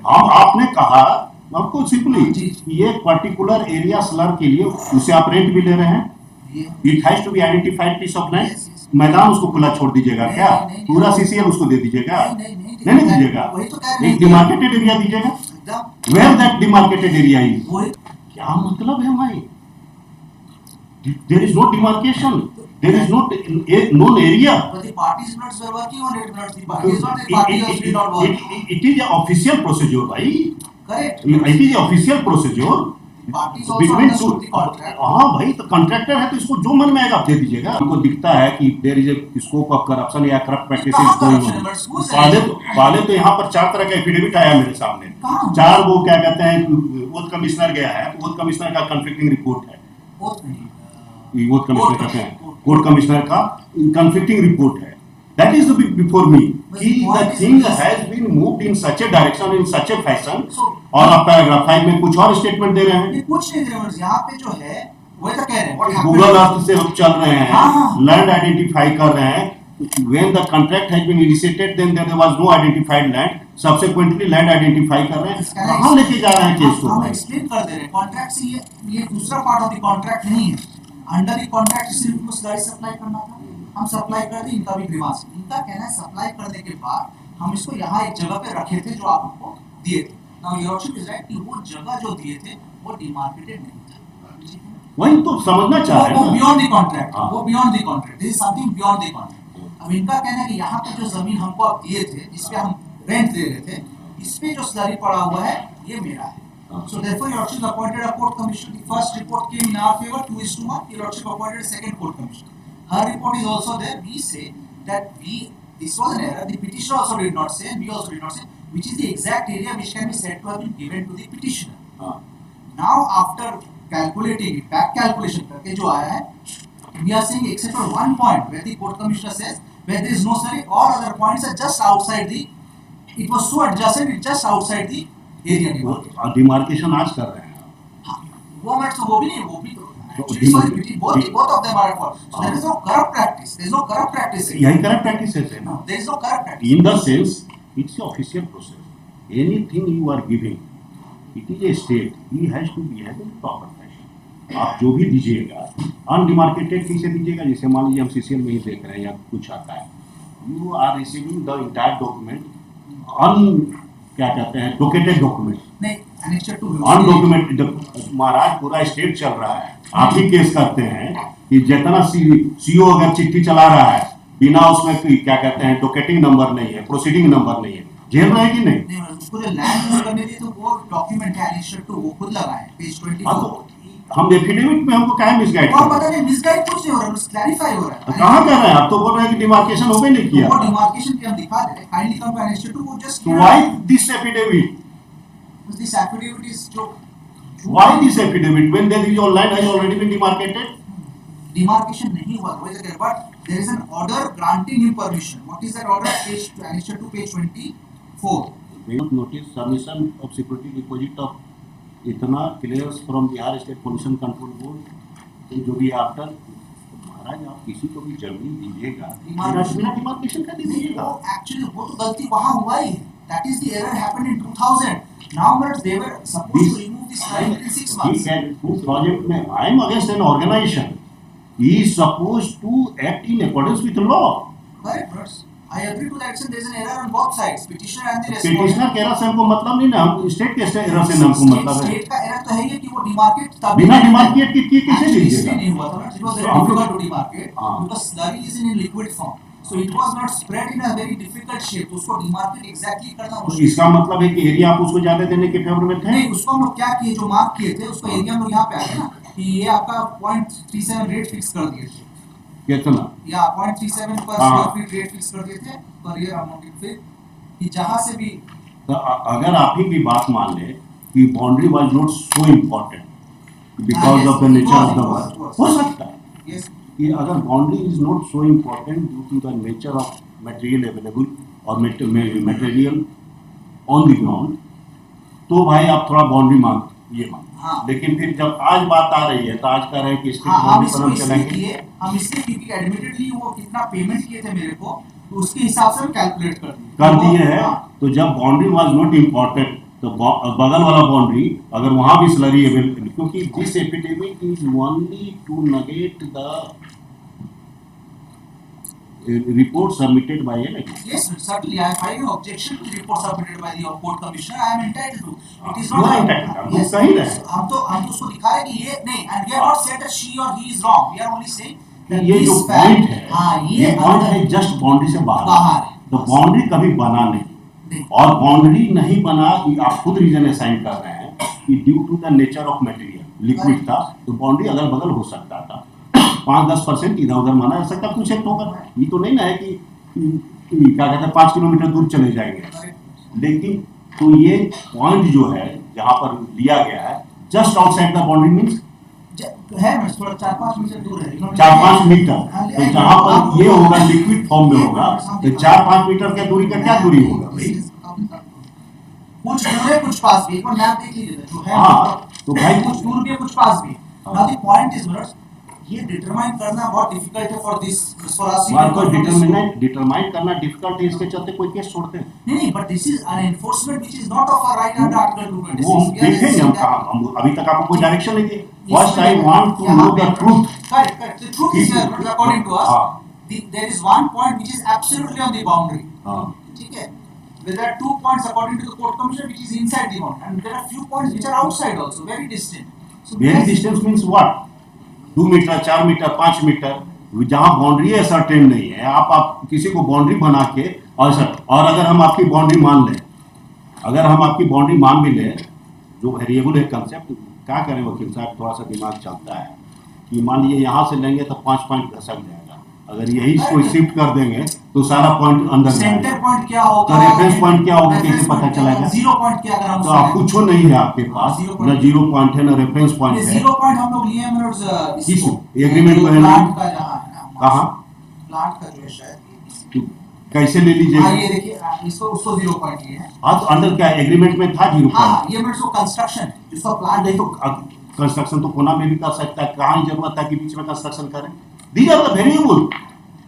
हम आपने कहा आपको सिंपली ये पर्टिकुलर एरिया स्लर के लिए उसे आप रेंट भी ले रहे हैं, it has to be identified piece of land, मैदान उसको खुला छोड़ दीजिएगा क्या? पूरा सीसीएल उसको दे दीजिएगा? नहीं दीजिएगा, एक डिमार्केटेड एरिया दीजिएगा, where that demarcated area is. क्या मतलब है भाई? There is no demarcation, there is not a known area, but the parties not working on it, not the parties not the party also not working. It is a official procedure bhai, correct, it is a official procedure parties also understood the contract. हाँ भाई, तो contractor है तो इसको जो मन में आएगा आप दे दीजिएगा। हमको दिखता है कि there is a scope of corruption या करप्ट प्रैक्टिसेस गोइंग ऑन। पहले तो यहाँ पर 4 तरह का एफिडेविट आया मेरे सामने, 4 वो क्या कहते हैं, वोट कमिश्नर गया है, वोट कमिश्नर का कन्फ्लिक्टिंग रिपोर्ट है, वोट कमिश्नर कहते हैं, कोर्ट कमिश्नर का कन्फ्लिक्टिंग रिपोर्ट है, दैट इज बिफोर मी कि the thing has been moved in such a direction, in such a fashion, और आप पैराग्राफ 5 में कुछ और स्टेटमेंट दे रहे हैं। कुछ नहीं दे रहे हैं, यहाँ पे जो है वो तो कह रहे हैं गूगल अर्थ से हम चल रहे हैं, लैंड आइडेंटिफाई कर रहे हैं, when the contract has been initiated then there was no identified land, subsequently land identify कर रहे हैं, कहाँ लेके जा रहे हैं केस को? हम एक्सप्लेन कर दे रहे हैं, कॉन्ट्रैक्ट से ये दूसरा पार्ट ऑफ द कॉन्ट्रैक्ट नहीं है, अंडर द कॉन्ट्रैक्ट सिर्फ उनको स्लाइड सप्लाई करना था, हम सप्लाई कर दी, इनका भी ग्रीवांस, इनका कहना है सप्लाई करने के बाद हम इसको यहाँ एक जगह पे रखे थे जो आप उनको दिए थे। Now your option is right कि वो जगह जो दिए थे वो डिमार्केटेड नहीं था, वही तो समझना चाह रहे हैं, वो बियॉन्ड द कॉन्ट्रैक्ट, वो beyond the contract, this is something beyond the contract. अब इनका कहना है कि यहाँ पे जो जमीन हमको आप दिए थे, इस पे हम रेंट दे रहे थे, इस पे जो स्लरी पड़ा हुआ है ये मेरा है। So therefore, your lordship appointed a court commissioner. The first report came in our favor, 2:1. Your lordship appointed a second court commissioner. Her report is also there. We say that this was an error. The petitioner also did not say, and we also did not say, which is the exact area which can be said to have been given to the petitioner. Now, after calculating it, back calculation करके जो आया है, we are saying except for one point where the court commissioner says where there is no slurry, all other points are just outside the. It was so adjacent, it's just outside the. Demarcation आज कर रहे हैं, वो matter तो वो भी नहीं, वो भी both of them are at fault. So there is no corrupt practice. There is no corrupt practice. यही corrupt practice है ना? There is no corrupt practice. In the sense, it's an official process. Anything you are giving, it is a state. He has to behave in proper fashion. आप जो भी दीजिएगा, undemarcated कैसे दीजिएगा? जैसे मान लीजिए हम सीसीएल में ही देख रहे हैं या कुछ आता है, you are receiving the entire document क्या कहते हैं, डॉक्यूमेंटेड डॉक्यूमेंट नहीं, एनेक्चर टू अनडॉक्यूमेंटेड। महाराज पूरा स्टेट चल रहा है, आप ही केस करते हैं कि जितना सीओ अगर चिट्ठी चला रहा है बिना उसमें क्या कहते हैं डॉकेटिंग नंबर नहीं है, प्रोसीडिंग नंबर नहीं है, झेल रहे हैं कि नहीं? उसको जो लैंड यूज करने दी तो वो डॉक्यूमेंट है एनेक्चर टू, वो खुद लगा है पेज 24। हम एफिडेविट में हमको क्या मिसगाइड और पता नहीं मिसगाइड कुछ नहीं हो रहा है, क्लैरिफाई हो रहा है। कहां कर रहे हैं आप? तो बोल रहे हैं कि डिमार्केशन हो भी नहीं किया, वो डिमार्केशन के हम दिखा दे रहे हैं, kindly come to annexure two, वो just why this affidavit, this affidavit is जो why this affidavit when there is your land has already been demarcated? Demarcation नहीं हुआ, वो is but there is an order granting him permission. What is that order? Page annexure two page 24 notice submission of security deposit of इतना clears from Bihar state pollution control board, जो भी after. महाराज आप किसी को भी जमीन दीजिएगा डिमार्केशन कर दीजिएगा। एक्चुअली वो तो गलती वहां हुआ ही है, that is the error happened in 2000। Now but they were supposed to remove this line in 6 months। 2000 में I am against an organisation, he is supposed to act in accordance with law. Correct but I agree to that. There is an error on both sides. Petitioner and the petitioner के error से हमको मतलब नहीं ना, हम state के error से हमको मतलब है। स्टेट का एरर तो है ये कि वो डिमार्केट था, बिना डिमार्केट की कैसे दीजिएगा? नहीं हुआ था ना, it was very difficult to demarcate because slurry is in liquid form, so it was not spread in a very difficult shape. उसको डिमार्केट एग्जैक्टली करना मुश्किल। इसका मतलब है कि एरिया आप उसको ज्यादा देने के फेवर में थे? नहीं, उसको हम लोग क्या किए, जो मार्क किए थे उसको एरिया हम लोग यहाँ पे आ गए ना कि ये आपका 0.37 रेट फिक्स कर दिए थे। कितना? या 0.37 पर स्क्वायर फीट रेट फिक्स कर दिए थे पर ये अमाउंट फिर कि जहां से भी तो अगर आप ही की बात मान ले कि boundary was not so important because of the nature of the work, हो सकता है कि अगर boundary is not so important due to the nature of material available और मटेरियल ऑन द ग्राउंड, तो भाई आप थोड़ा बाउंड्री मांग ये मांग। लेकिन फिर जब आज बात आ रही है तो आज कह रहे हैं कि हम इसलिए क्योंकि एडमिटेडली वो कितना पेमेंट किए थे मेरे को तो उसके हिसाब से हम कैलकुलेट कर दिए हैं। तो जब बाउंड्री वाज नॉट इम्पोर्टेंट तो बगल वाला बाउंड्री अगर वहां भी स्लरी अवेलेबल, क्योंकि this epidemic is only to negate the report submitted by an agent. Yes, certainly. I file an objection to the report submitted by the court commissioner. I am entitled to. It is You not. are entitled. हम Yes, सही रहे। हम तो उसको दिखा रहे कि ये नहीं, and we are not saying that she or he is wrong. We are only saying that ये जो this पॉइंट fact, है, हाँ ये पॉइंट है जस्ट बाउंड्री से बाहर बाहर है। तो बाउंड्री कभी बना नहीं, और बाउंड्री नहीं बना, आप खुद रीजन असाइन कर रहे हैं कि due to the nature of material liquid था, तो बाउंड्री अगल बगल हो सकता था, 5-10% इधर उधर माना जा सकता, कुछ एक होगा। ये तो नहीं ना है कि क्या कहते हैं 5 किलोमीटर दूर चले जाएंगे, लेकिन तो ये पॉइंट जो है जहाँ पर लिया गया है just outside the boundary means है ना, थोड़ा 4-5 मीटर दूर है, 4-5 मीटर, तो जहाँ पर ये होगा लिक्विड फॉर्म में होगा, तो 4-5 मीटर की दूरी का क्या दूरी होगा भाई? कुछ दूर है कुछ पास भी, एक बार मैप देख लीजिए जो है। हाँ, तो भाई कुछ दूर भी है कुछ पास भी। Now the point is what ये डिटरमाइन करना बहुत डिफिकल्ट है फॉर दिस फॉर अस। को डिटरमाइन करना डिफिकल्ट है, इसके चलते कोई केस छोड़ते हैं नहीं, but this is an enforcement which is not of a right under article 226। वो हम देखेंगे, हम अभी तक आपको कोई डायरेक्शन नहीं दिए। First I want to know the truth. Correct, the truth is according to us there is one point which is absolutely on the boundary. ठीक है, there are 2 points according to the court commissioner which is inside the boundary, and there are few points which are outside also, very distant. So very distance means what? 2 metre, 4 metre, 5 metre, जहाँ boundary है certain नहीं है। आप किसी को boundary बना के और अगर हम आपकी बाउंड्री मान लें, अगर हम आपकी बाउंड्री मान भी लें, जो वेरिएबल है कंसेप्ट, क्या करें वकील साहब, थोड़ा सा दिमाग चलता है कि मान लीजिए यहाँ से लेंगे तो 5 पॉइंट घसक जाएगा, अगर यही इसको शिफ्ट कर देंगे तो सारा पॉइंट अंदर सेंटर पॉइंट क्या होगा, तो रेफरेंस पॉइंट क्या होगा, कैसे पता चलेगा? 0 पॉइंट क्या अगर हम तो आप कुछ नहीं है आपके पास, ना 0 पॉइंट है ना रेफरेंस पॉइंट है। 0 पॉइंट हम लोग लिए हैं किस एग्रीमेंट में है? प्लांट का जहां है ना, कहां प्लांट का जो है शायद, कैसे ले लीजिए? हां ये देखिए, इसको उसको 0 पॉइंट लिए हैं। हां, तो अंदर क्या एग्रीमेंट में था 0 हां, पॉइंट? ये मेरे को कंस्ट्रक्शन जिसका प्लांट नहीं तो कंस्ट्रक्शन तो कोना में भी कर सकता है, कहां जरूरत है कि बीच में कंस्ट्रक्शन करें? दीज आर द वेरिएबल,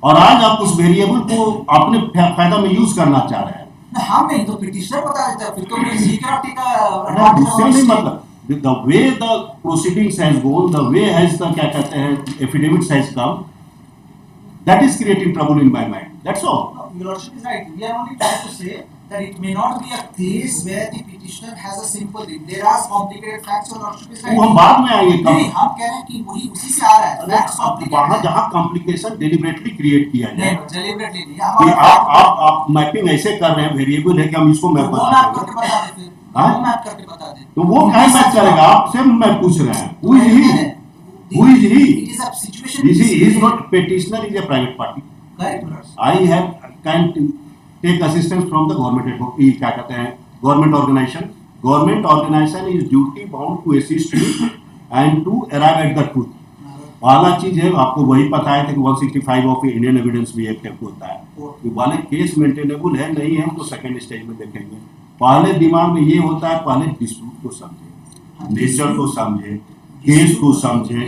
और आज आप उस वेरिएबल को अपने फायदा में यूज करना चाह रहे हैं। हम नहीं तो पिटिशनर बता देता है, फिर तो मैं सिक्योरिटी का उससे नहीं मतलब, the way the proceedings has gone, the way has the क्या कहते हैं affidavits has come, that is creating trouble in my mind, that's all. Your Lordship is right. We are only trying to say that it may not be a case where the petitioner has a simple thing. There are complicated facts. Your Lordship is right. वो हम बाद में आएंगे। नहीं, हम कह रहे हैं कि वही उसी से आ रहा है। Facts complicated। वहाँ जहाँ complication deliberately create किया जाए। नहीं, deliberately नहीं। कि आप मैपिंग ऐसे कर रहे हैं, वेरिएबल है कि हम इसको मैप बता देंगे। वो मैप करके बता देते। तो वो क्या मैप करेगा? आपसे मैं पूछ रहे हैं। Who is he? Who is he? It is a situation. He is not petitioner, is a private party. Correct. I have can take assistance from the government. ये क्या कहते हैं? Government organization. Government organization is duty bound to assist you and to arrive at the truth. पहला चीज है, आपको वही पता है कि 165 ऑफ इंडियन एविडेंस भी एक्ट होता है, तो वाले केस मेंटेनेबल है नहीं है, हम तो सेकंड स्टेज में देखेंगे। पहले दिमाग में ये होता है, पहले डिस्प्यूट को समझे, नेचर को समझे, केस को समझे,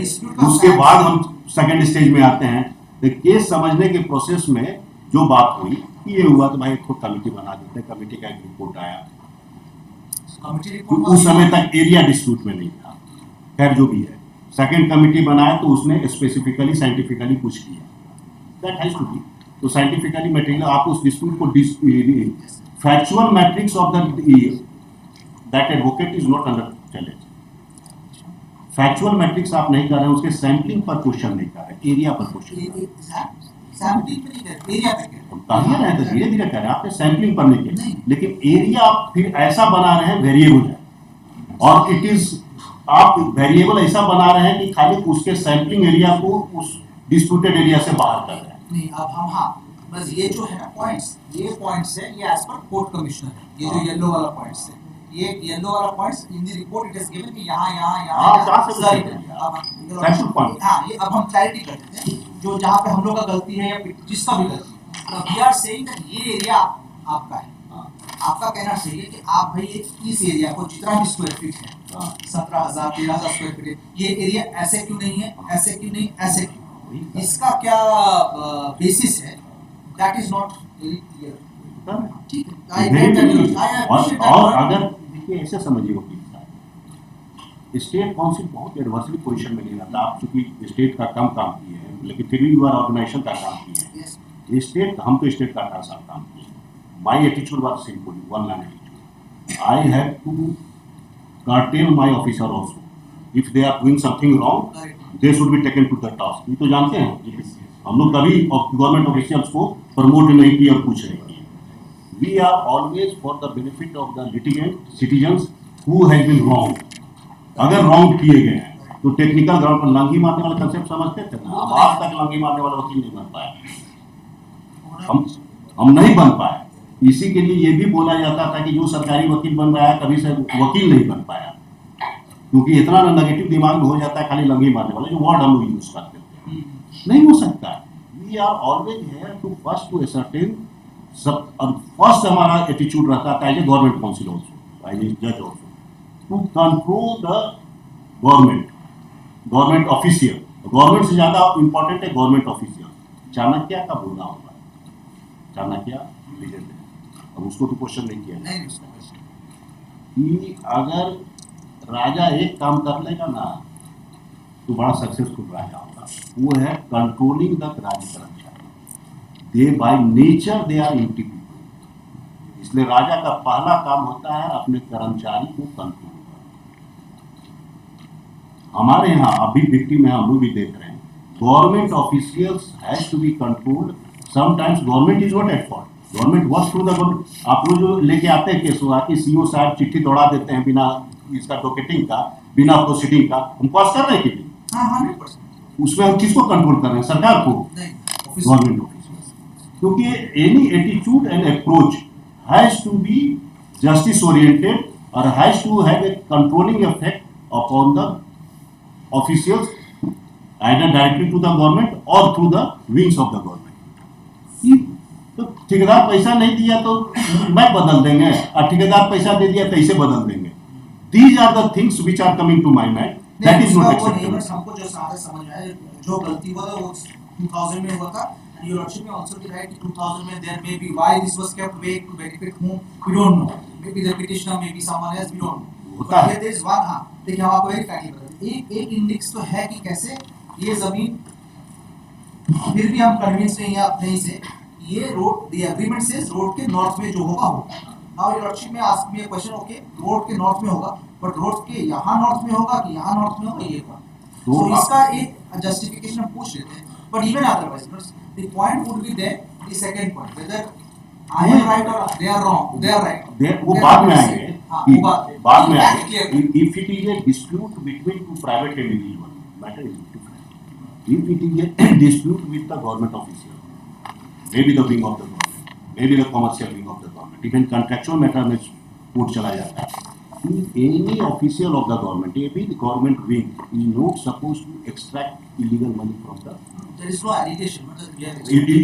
उसके बाद हम सेकंड स्टेज में आते हैं। तो केस समझने के प्रोसेस में जो बात हुई, ये हुआ तो भाई खुद कमेटी बना देते हैं, कमेटी का एक रिपोर्ट आया, उस समय तक एरिया डिस्प्यूट में नहीं था, खैर जो भी है, सेकंड कमेटी बनाया तो उसने स्पेसिफिकली साइंटिफिकली कुछ किया, दैट हैज टू बी। तो साइंटिफिकली मटेरियल आप उस डिस्प्यूट को factual matrix of that advocate is not under challenge. Factual matrix आप नहीं कर रहे हैं, उसके सैंपलिंग पर क्वेश्चन नहीं कर रहे, एरिया पर क्वेश्चन सैंपलिंग पे नहीं कर, एरिया पे कर। कहिए रहे तो धीरे धीरे कर रहे हैं, आपने सैंपलिंग पर नहीं किया, लेकिन एरिया आप फिर ऐसा बना रहे हैं वेरिएबल है, और इट इज आप वेरिएबल ऐसा बना रहे हैं कि खाली उसके सैंपलिंग एरिया को उस डिस्प्यूटेड एरिया से बाहर कर रहे हैं। नहीं, अब हम हाँ बस ये जो है ना पॉइंट्स, ये पॉइंट्स है, ये एज पर कोर्ट कमिश्नर है, ये जो येलो वाला पॉइंट्स है, ये येलो वाला points in the report it is given कि यहाँ हाँ, ये अब हम क्लैरिटी कर देते हैं, जो जहाँ पे हम लोग का गलती है या जिसका भी गलती है, वी आर सेइंग दैट ये एरिया आपका है। आपका कहना सही है कि आप भाई इस एरिया को जितना भी स्क्वायर फीट है, 17,000 13,000 स्क्वायर फीट है, ये एरिया ऐसे क्यों नहीं है, ऐसे क्यों नहीं, ऐसे क्यों, इसका क्या बेसिस है, that is not very clear. ठीक है, और अगर देखिए ऐसे समझिए वकील साहब, स्टेट काउंसिल बहुत एडवर्सली पोजीशन में नहीं रहता। आप चूंकि स्टेट का कम काम किए हैं, लेकिन फिर भी यू आर ऑर्गेनाइजेशन का काम किए हैं। स्टेट, हम तो स्टेट का 18 साल काम किए। My attitude was simple, one line attitude. I have to curtail my officer also. If they are doing something wrong, they should be taken to the task. ये तो जानते हैं, हम लोग कभी गवर्नमेंट ऑफिशियल्स को प्रमोट नहीं किया और कुछ नहीं किया। We are always for the benefit of the litigant citizens who have been wrong. अगर रॉन्ग किए गए हैं तो टेक्निकल ग्राउंड पर लांघी मारने वाला कंसेप्ट समझते थे ना, हम आज तक लांघी मारने वाला वकील नहीं बन पाया। हम नहीं बन पाए। इसी के लिए ये भी बोला जाता था कि जो सरकारी वकील बन रहा है कभी से वकील नहीं बन पाया, क्योंकि इतना नेगेटिव दिमाग में हो जाता है खाली लंगी मारने वाला, जो वर्ड हम लोग यूज करते थे। नहीं हो सकता। We are always here to first to ascertain सब। फर्स्ट हमारा एटीट्यूड रहता था as a government counsel also, as a जज also, to control the government official. Government से ज्यादा इंपॉर्टेंट है गवर्नमेंट ऑफिशियल। चाणक्य का बोलना होगा, चाणक्य लीजेंड है, अब उसको तो क्वेश्चन नहीं किया कि अगर राजा एक काम कर लेगा ना तो बड़ा सक्सेसफुल राजा होगा। वो है कंट्रोलिंग द राज्य कर्मचारी। They by nature they are empty people. इसलिए राजा का पहला काम होता है अपने कर्मचारी को कंट्रोल करना। हमारे यहाँ अभी विक्टिम है, हम लोग भी देख रहे हैं, government officials has to be controlled. Sometimes government is not at fault, government work through the government. आप लोग जो लेके आते हैं केस हुआ कि सीओ साहब चिट्ठी दौड़ा देते हैं बिना इसका डॉकेटिंग का, बिना प्रोसीडिंग का, हम पास कर रहे हैं कि नहीं? उसमें हम किसको कंट्रोल कर रहे हैं? सरकार को, गवर्नमेंट ऑफिसर्स। क्योंकि any attitude and approach has to be justice oriented और has to have a controlling effect upon the officials, either directly to the government और through the wings of the government. तो ठेकेदार पैसा नहीं दिया तो मैं बदल देंगे, और ठेकेदार पैसा दे दिया तो इसे बदल देंगे। These are the things which are coming to my mind. That is not acceptable. हमको जो सारा समझ में आया, जो गलती हुआ था वो 2000 में हुआ था। And your lordship may also be right. 2000 में there may be why this was kept vague to benefit whom we don't know. Maybe the petitioner, maybe someone else, we don't know. होता है। There is one, हाँ देखिए हम आपको एक fact बताते हैं। एक इंडेक्स तो है कि कैसे ये जमीन, फिर भी हम कन्विंस नहीं है अपने ही से, ये रोड द एग्रीमेंट से रोड के नॉर्थ में जो होगा। नाउ योर लॉर्डशिप में ask me a question, okay road के नॉर्थ में होगा, बट रोड के यहाँ नॉर्थ में होगा कि यहाँ नॉर्थ में होगा, ये होगा। तो इसका एक जस्टिफिकेशन हम पूछ लेते हैं, but even otherwise the point would be there, the second point whether I am right और they are wrong, they are right, वो बाद में आएंगे। बाद में आएंगे। If it is a dispute between two private individual, matter is different. If it is a dispute with the government official, maybe the wing of the government, maybe the commercial wing of the government, even contractual matter में court चला जाता है। Any official of the government, maybe the government wing, is not supposed to extract illegal money from the. There is no allegation.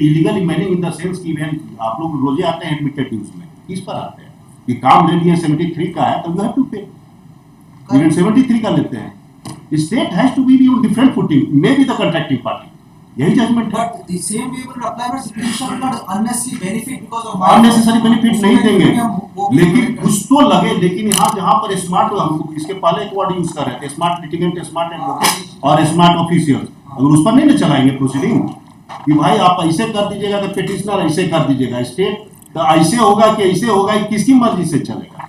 Illegal meaning in the sense कि even आप लोग रोजे आते हैं admitted dues में, किस पर आते हैं कि काम ले लिए 73 का है तो you have to pay, even 73 का लेते हैं। State has to be on different footing, maybe the contracting party. यही जजमेंट है। But the same way will apply for petitioner not unnecessary benefit because of unnecessary benefit नहीं देंगे, लेकिन कुछ तो लगे। लेकिन यहाँ जहाँ पर स्मार्ट, हम इसके पहले एक वर्ड यूज कर रहे थे, स्मार्ट लिटिगेंट, स्मार्ट एडवोकेट और स्मार्ट ऑफिशियल, अगर उस पर नहीं ना चलाएंगे प्रोसीडिंग कि भाई आप ऐसे कर दीजिएगा तो पिटिशनर ऐसे कर दीजिएगा, स्टेट तो ऐसे होगा कि ऐसे होगा, किसकी मर्जी से चलेगा?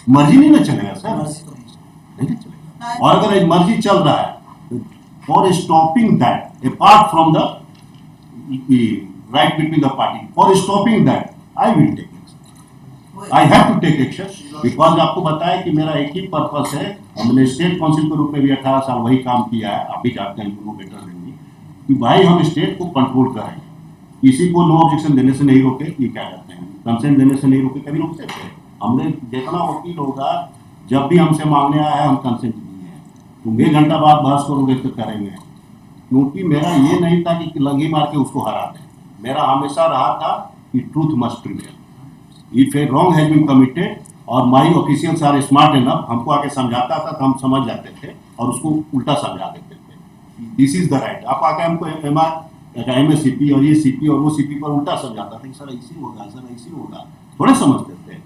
मर्जी नहीं ना चलेगा सर, नहीं चलेगा। और अगर मर्जी चल रहा है for stopping that, apart from the right between the party, for stopping that, I will take action. I have to take action because आपको बताया कि मेरा एक ही पर्पस है। हमने स्टेट काउंसिल के रूप में भी 18 साल वही काम किया है, आप भी जानते हैं, you know better than me, कि भाई हम स्टेट को कंट्रोल करें, किसी को नो ऑब्जेक्शन देने से नहीं रोके, ये क्या करते हैं, कंसेंट देने से नहीं रोके, कभी रोक सकते हैं। हमने जितना वकील होगा जब भी हमसे मांगने आया है हम कंसेंट, तुम 1 घंटा बाद बहस करोगे तो करेंगे, क्योंकि मेरा ये नहीं था कि लंगी मार के उसको हरा दें। मेरा हमेशा रहा था कि truth must prevail. If a wrong has been committed और my officials are smart enough, हमको आके समझाता था तो हम समझ जाते थे और उसको उल्टा समझा देते थे, दिस इज द राइट। आप आके हमको MSCP और ये CP और वो CP पर उल्टा समझाता था कि सर ऐसे होगा, सर ऐसे होगा, थोड़े समझते थे।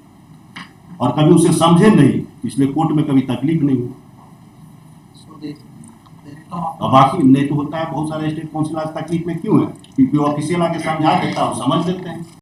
और कभी उसे समझे नहीं, इसलिए कोर्ट में कभी तकलीफ नहीं हुई। So they come up. और बाकी नहीं तो होता है, बहुत सारे स्टेट काउंसिल आज तक्लीफ में क्यों है, क्योंकि ऑफिशियल आके समझा देता है, वो समझ लेते हैं।